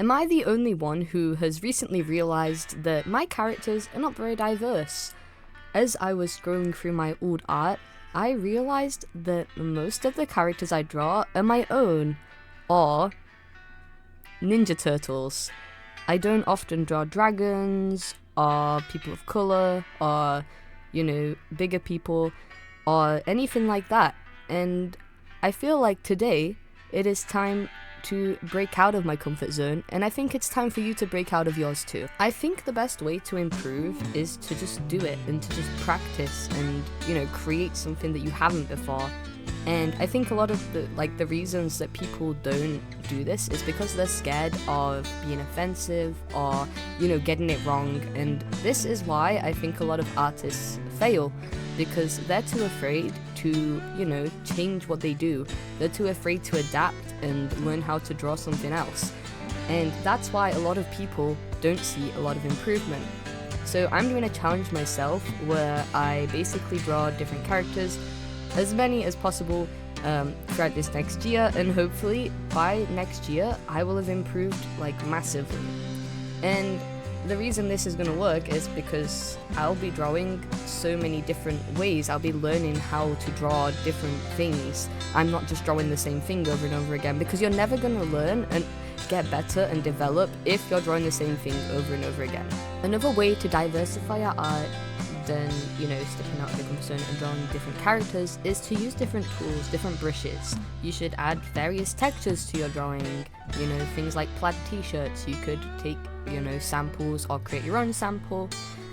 Am I the only one who has recently realized that my characters are not very diverse? As I was scrolling through my old art, I realized that most of the characters I draw are my own, or Ninja Turtles. I don't often draw dragons, or people of color, or, bigger people, or anything like that. And I feel like today, it is time to break out of my comfort zone, and I think it's time for you to break out of yours too. I think the best way to improve is to just do it and to just practice and, create something that you haven't before. And I think a lot of the reasons that people don't do this is because they're scared of being offensive or, getting it wrong. And this is why I think a lot of artists fail, because they're too afraid to, change what they do. They're too afraid to adapt and learn how to draw something else. And that's why a lot of people don't see a lot of improvement. So I'm doing a challenge myself where I basically draw different characters, as many as possible, throughout this next year, and hopefully by next year I will have improved massively. And the reason this is going to work is because I'll be drawing so many different ways. I'll be learning how to draw different things. I'm not just drawing the same thing over and over again, because you're never going to learn and get better and develop if you're drawing the same thing over and over again. Another way to diversify your art than, stepping out of your comfort zone and drawing different characters is to use different tools, different brushes. You should add various textures to your drawing, things like plaid t-shirts. You could take, samples or create your own sample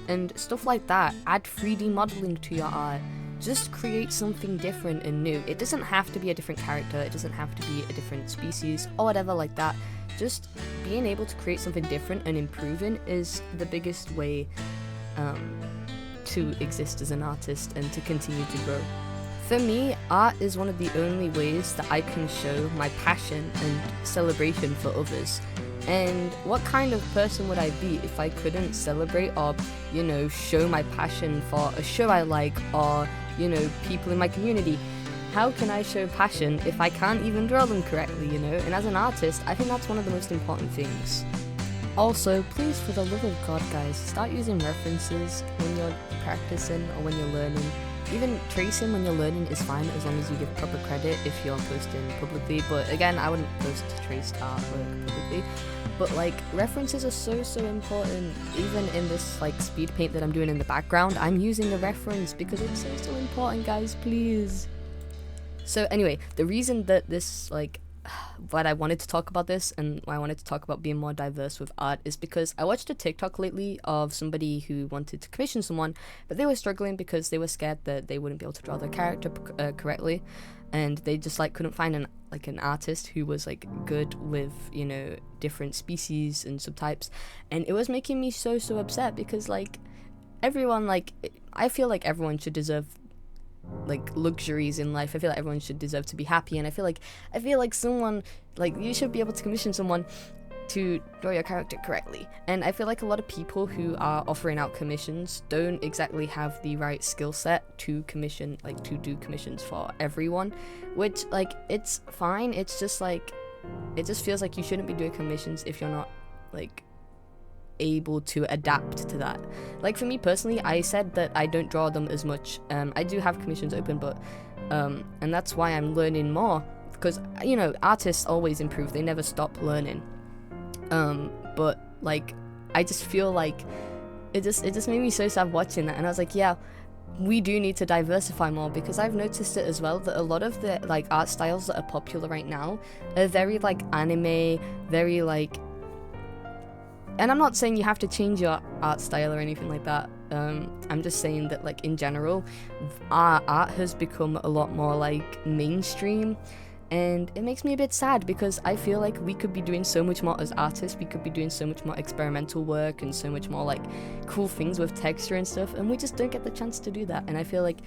and stuff like that. Add 3D modeling to your art. Just create something different and new. It doesn't have to be a different character, it doesn't have to be a different species or whatever like that. Just being able to create something different and improving is the biggest way to exist as an artist and to continue to grow. For me, art is one of the only ways that I can show my passion and celebration for others. And what kind of person would I be if I couldn't celebrate or, show my passion for a show I like or, people in my community? How can I show passion if I can't even draw them correctly, And as an artist, I think that's one of the most important things. Also, please, for the love of God, guys, start using references when you're practicing or when you're learning. Even tracing when you're learning is fine as long as you give proper credit if you're posting publicly. But again, I wouldn't post traced artwork publicly. But references are so important. Even in this speed paint that I'm doing in the background, I'm using a reference because it's so important, guys, please. So anyway, the reason that this why I wanted to talk about this and why I wanted to talk about being more diverse with art is because I watched a TikTok lately of somebody who wanted to commission someone, but they were struggling because they were scared that they wouldn't be able to draw their character correctly, and they just couldn't find an artist who was good with different species and subtypes. And it was making me so upset because everyone I feel like everyone should deserve luxuries in life. I feel like everyone should deserve to be happy, and I feel like someone you should be able to commission someone to draw your character correctly. And I feel like a lot of people who are offering out commissions don't exactly have the right skill set to commission to do commissions for everyone, which it's fine. It's just it just feels like you shouldn't be doing commissions if you're not able to adapt to that. For me personally, I said that I don't draw them as much. I do have commissions open, but and that's why I'm learning more, because artists always improve, they never stop learning. But I just feel it just made me so sad watching that, and I was yeah, we do need to diversify more, because I've noticed it as well that a lot of the art styles that are popular right now are very anime, very and I'm not saying you have to change your art style or anything like that. I'm just saying that in general, our art has become a lot more mainstream, and it makes me a bit sad because I feel like we could be doing so much more as artists. We could be doing so much more experimental work and so much more cool things with texture and stuff, and we just don't get the chance to do that. And I feel like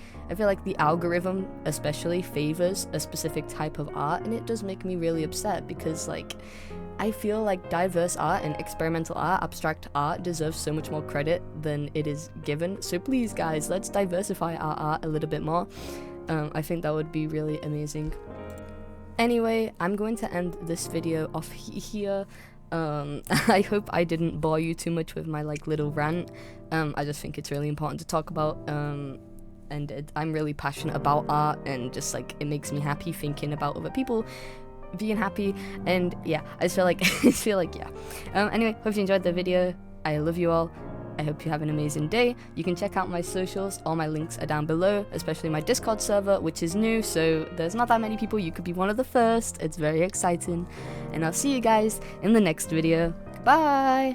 the algorithm especially favors a specific type of art, and it does make me really upset because I feel diverse art and experimental art, abstract art, deserves so much more credit than it is given. So please, guys, let's diversify our art a little bit more. I think that would be really amazing. Anyway, I'm going to end this video off here. I hope I didn't bore you too much with my like little rant. I just think it's really important to talk about. I'm really passionate about art, and just like it makes me happy thinking about other people being happy. And yeah, I just feel like yeah. Anyway, hope you enjoyed the video. I love you all. I hope you have an amazing day. You can check out my socials. All my links are down below, especially my Discord server, which is new, so there's not that many people. You could be one of the first. It's very exciting. And I'll see you guys in the next video. Bye!